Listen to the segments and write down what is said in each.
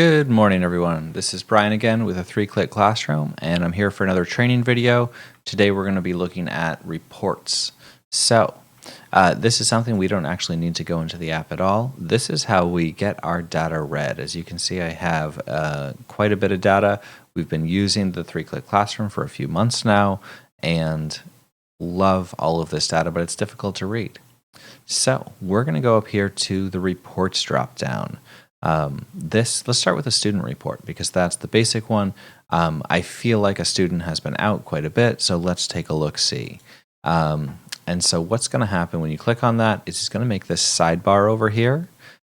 Good morning, everyone. This is Brian again with a 3-Click Classroom, and I'm here for another training video. Today we're going to be looking at reports. So this is something we don't actually need to go into the app at all. This is how we get our data read. As you can see, I have quite a bit of data. We've been using the 3-Click Classroom for a few months now and love all of this data, but it's difficult to read. So we're going to go up here to the reports drop down. Let's start with a student report because that's the basic one. I feel like a student has been out quite a bit, so let's take a look-see. And so what's going to happen when you click on that is it's going to make this sidebar over here,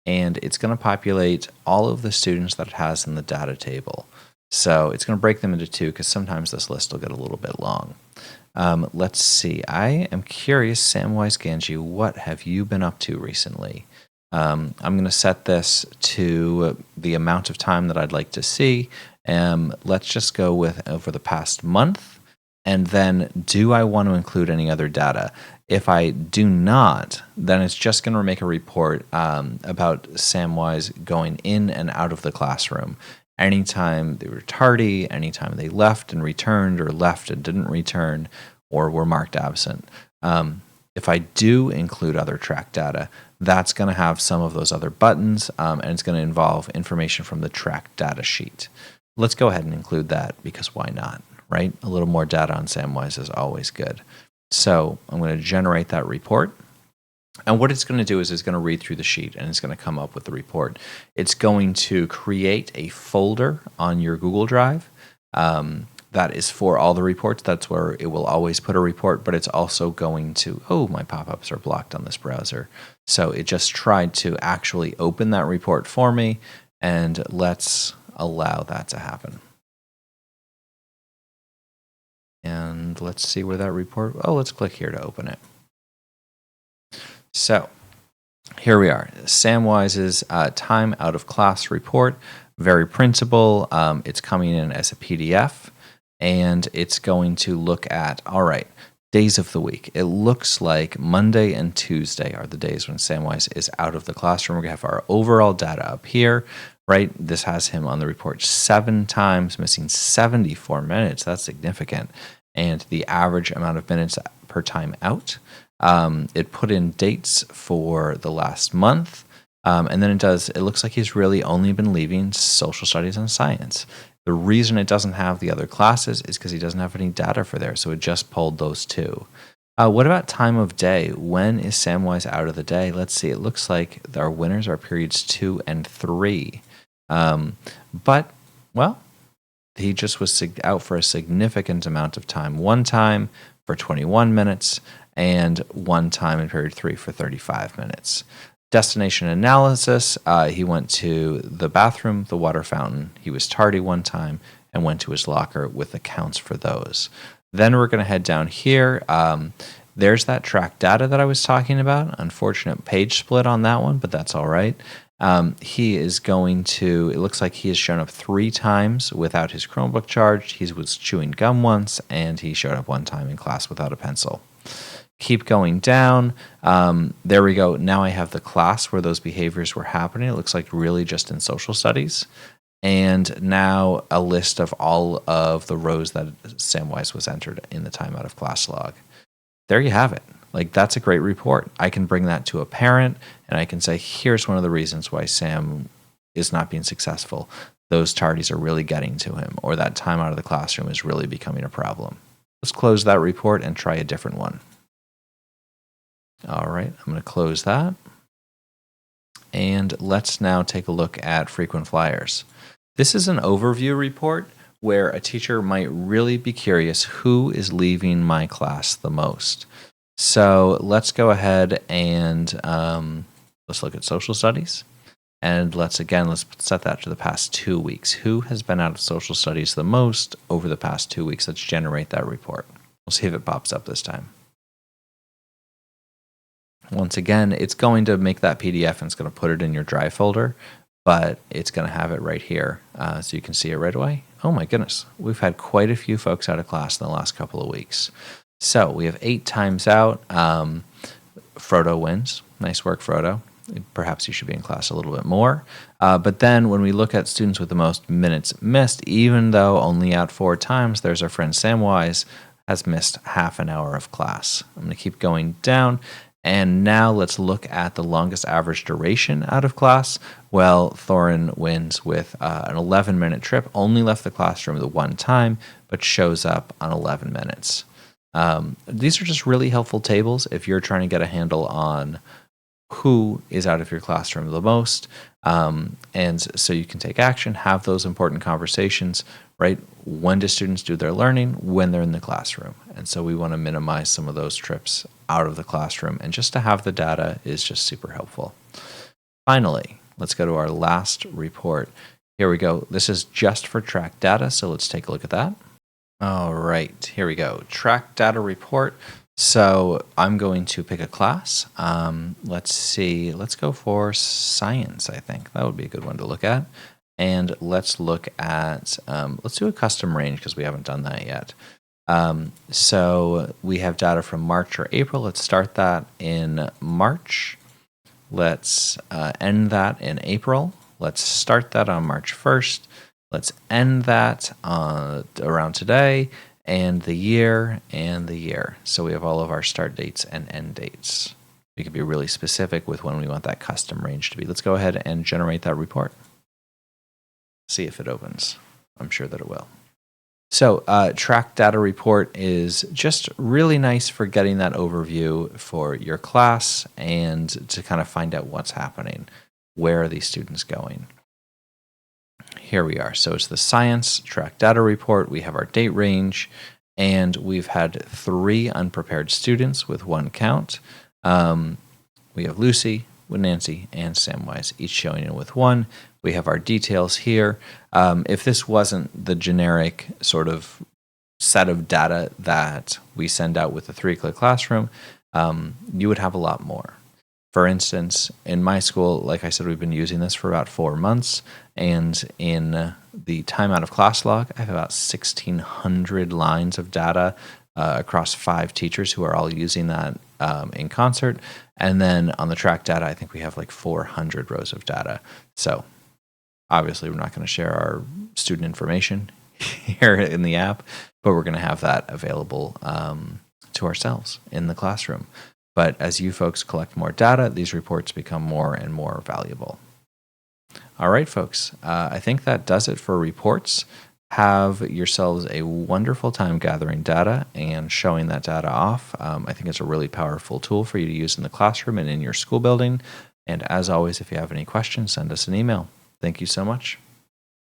and it's going to populate all of the students that it has in the data table. So it's going to break them into two because sometimes this list will get a little bit long. Let's see. I am curious, Samwise Gamgee, what have you been up to recently? I'm going to set this to the amount of time that I'd like to see. Let's just go with over the past month. And then do I want to include any other data? If I do not, then it's just going to make a report about Samwise going in and out of the classroom. Anytime they were tardy, anytime they left and returned, or left and didn't return, or were marked absent. If I do include other track data, that's going to have some of those other buttons, and it's going to involve information from the track data sheet. Let's go ahead and include that because why not, right? A little more data on Samwise is always good. So I'm going to generate that report. And what it's going to do is it's going to read through the sheet and it's going to come up with the report. It's going to create a folder on your Google Drive. That is for all the reports. That's where it will always put a report, but it's also going to, oh, my pop-ups are blocked on this browser. So it just tried to actually open that report for me, and let's allow that to happen. And let's see where that report, let's click here to open it. So here we are, Samwise's time out of class report, very printable. It's coming in as a PDF. And it's going to look at, all right, days of the week. It looks like Monday and Tuesday are the days when Samwise is out of the classroom. We're going to have our overall data up here, right? This has him on the report 7 times, missing 74 minutes. That's significant. And the average amount of minutes per time out. It put in dates for the last month. And then it looks like he's really only been leaving social studies and science. The reason it doesn't have the other classes is because he doesn't have any data for there, so it just pulled those two. What about time of day? When is Samwise out of the day? Let's see. It looks like our winners are periods 2 and 3. But he just was out for a significant amount of time. One time for 21 minutes and one time in period 3 for 35 minutes. Destination analysis, he went to the bathroom, the water fountain. He was tardy one time and went to his locker with accounts for those. Then we're going to head down here. There's that track data that I was talking about. Unfortunate page split on that one, but that's all right. He is going to, it looks like he has shown up 3 times without his Chromebook charged. He was chewing gum once, and he showed up 1 time in class without a pencil. Keep going down. There we go. Now I have the class where those behaviors were happening. It looks like really just in social studies. And now a list of all of the rows that Samwise was entered in the time out of class log. There you have it. Like, that's a great report. I can bring that to a parent and I can say, here's one of the reasons why Sam is not being successful. Those tardies are really getting to him, or that time out of the classroom is really becoming a problem. Let's close that report and try a different one. All right, I'm going to close that. And let's now take a look at frequent flyers. This is an overview report where a teacher might really be curious who is leaving my class the most. So let's go ahead and let's look at social studies. And let's set that to the past 2 weeks. Who has been out of social studies the most over the past 2 weeks? Let's generate that report. We'll see if it pops up this time. Once again, it's going to make that PDF and it's going to put it in your Drive folder, but it's going to have it right here so you can see it right away. Oh my goodness, we've had quite a few folks out of class in the last couple of weeks. So we have 8 times out. Frodo wins. Nice work, Frodo. perhaps you should be in class a little bit more. But then when we look at students with the most minutes missed, even though only out 4 times, there's our friend Samwise has missed half an hour of class. I'm going to keep going down. And now let's look at the longest average duration out of class. Well, Thorin wins with an 11-minute trip, only left the classroom the 1 time, but shows up on 11 minutes. These are just really helpful tables if you're trying to get a handle on who is out of your classroom the most. And so you can take action, have those important conversations, right? When do students do their learning? When they're in the classroom. And so we want to minimize some of those trips out of the classroom. And just to have the data is just super helpful. Finally, let's go to our last report. Here we go. This is just for track data. So let's take a look at that. All right, here we go. Track data report. So I'm going to pick a class. Let's see. Let's go for science, I think. That would be a good one to look at. And let's look at, let's do a custom range because we haven't done that yet. So we have data from March or April. Let's start that in March. Let's end that in April. Let's start that on March 1st. Let's end that around today, and the year, and the year. So we have all of our start dates and end dates. We can be really specific with when we want that custom range to be. Let's go ahead and generate that report. See if it opens. I'm sure that it will. So track data report is just really nice for getting that overview for your class and to kind of find out what's happening. Where are these students going? Here we are. So it's the science track data report. We have our date range, and we've had 3 unprepared students with 1 count. We have Lucy with Nancy and Samwise, each showing in with 1. We have our details here. If this wasn't the generic sort of set of data that we send out with the 3-click classroom, you would have a lot more. For instance, in my school, like I said, we've been using this for about 4 months, and in the time out of class log, I have about 1,600 lines of data across 5 teachers who are all using that in concert. And then on the track data, I think we have like 400 rows of data. So obviously, we're not going to share our student information here in the app, but we're going to have that available to ourselves in the classroom. But as you folks collect more data, these reports become more and more valuable. All right, folks, I think that does it for reports. Have yourselves a wonderful time gathering data and showing that data off. I think it's a really powerful tool for you to use in the classroom and in your school building. And as always, if you have any questions, send us an email. Thank you so much.